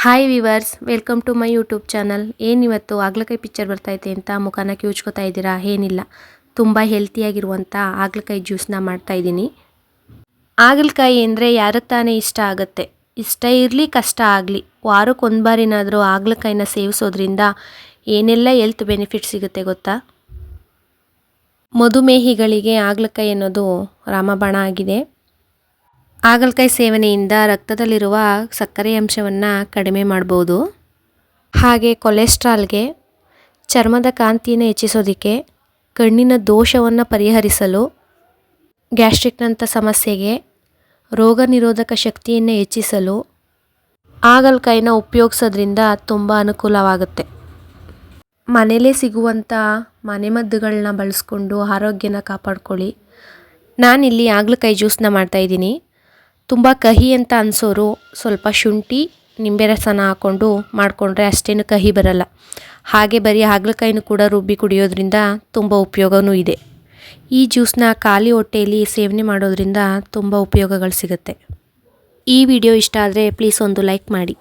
Hi viewers, welcome to my YouTube channel. ಏನಿವತ್ತು ಹಾಗಲಕಾಯಿ picture ಬರ್ತೈತೆ ಅಂತ ಮುಖಾನ ಕಿವುಚ್ಕೋತಾ ಇದ್ದೀರಾ? ಏನಿಲ್ಲ, ತುಂಬ ಹೆಲ್ತಿಯಾಗಿರುವಂಥ ಹಾಗಲಕಾಯಿ ಜ್ಯೂಸನ್ನ ಮಾಡ್ತಾಯಿದ್ದೀನಿ. ಹಾಗಲಕಾಯಿ ಅಂದರೆ ಯಾರಿಗೆ ತಾನೇ ಇಷ್ಟ ಆಗುತ್ತೆ? ಇಷ್ಟ ಇರಲಿ ಕಷ್ಟ ಆಗಲಿ, ವಾರಕ್ಕೆ ಒಂದು ಬಾರಿನಾದರೂ ಹಾಗಲಕಾಯಿನ ಸೇವಿಸೋದ್ರಿಂದ ಏನೆಲ್ಲ ಹೆಲ್ತ್ ಬೆನಿಫಿಟ್ ಸಿಗುತ್ತೆ ಗೊತ್ತಾ? ಮಧುಮೇಹಿಗಳಿಗೆ ಹಾಗಲಕಾಯಿ ಅನ್ನೋದು ರಾಮಬಾಣ ಆಗಿದೆ. ಹಾಗಲಕಾಯಿ ಸೇವನೆಯಿಂದ ರಕ್ತದಲ್ಲಿರುವ ಸಕ್ಕರೆ ಅಂಶವನ್ನು ಕಡಿಮೆ ಮಾಡ್ಬೋದು. ಹಾಗೆ ಕೊಲೆಸ್ಟ್ರಾಲ್ಗೆ, ಚರ್ಮದ ಕಾಂತಿಯನ್ನು ಹೆಚ್ಚಿಸೋದಕ್ಕೆ, ಕಣ್ಣಿನ ದೋಷವನ್ನು ಪರಿಹರಿಸಲು, ಗ್ಯಾಸ್ಟ್ರಿಕ್ನಂಥ ಸಮಸ್ಯೆಗೆ, ರೋಗ ನಿರೋಧಕ ಶಕ್ತಿಯನ್ನು ಹೆಚ್ಚಿಸಲು ಹಾಗಲಕಾಯಿನ ಉಪಯೋಗಿಸೋದ್ರಿಂದ ತುಂಬ ಅನುಕೂಲವಾಗುತ್ತೆ. ಮನೆಯಲ್ಲೇ ಸಿಗುವಂಥ ಮನೆಮದ್ದುಗಳನ್ನ ಬಳಸ್ಕೊಂಡು ಆರೋಗ್ಯನ ಕಾಪಾಡ್ಕೊಳ್ಳಿ. ನಾನಿಲ್ಲಿ ಹಾಗಲಕಾಯಿ ಜ್ಯೂಸನ್ನ ಮಾಡ್ತಾಯಿದ್ದೀನಿ. ತುಂಬ ಕಹಿ ಅಂತ ಅನಿಸೋರು ಸ್ವಲ್ಪ ಶುಂಠಿ ನಿಂಬೆ ರಸನ ಹಾಕ್ಕೊಂಡು ಮಾಡಿಕೊಂಡ್ರೆ ಅಷ್ಟೇನು ಕಹಿ ಬರಲ್ಲ. ಹಾಗೆ ಬರೀ ಹಾಗಲಕಾಯಿನೂ ಕೂಡ ರುಬ್ಬಿ ಕುಡಿಯೋದ್ರಿಂದ ತುಂಬ ಉಪಯೋಗವೂ ಇದೆ. ಈ ಜ್ಯೂಸನ್ನ ಖಾಲಿ ಹೊಟ್ಟೆಯಲ್ಲಿ ಸೇವನೆ ಮಾಡೋದ್ರಿಂದ ತುಂಬ ಉಪಯೋಗಗಳು ಸಿಗುತ್ತೆ. ಈ ವಿಡಿಯೋ ಇಷ್ಟ ಆದರೆ ಪ್ಲೀಸ್ ಒಂದು ಲೈಕ್ ಮಾಡಿ.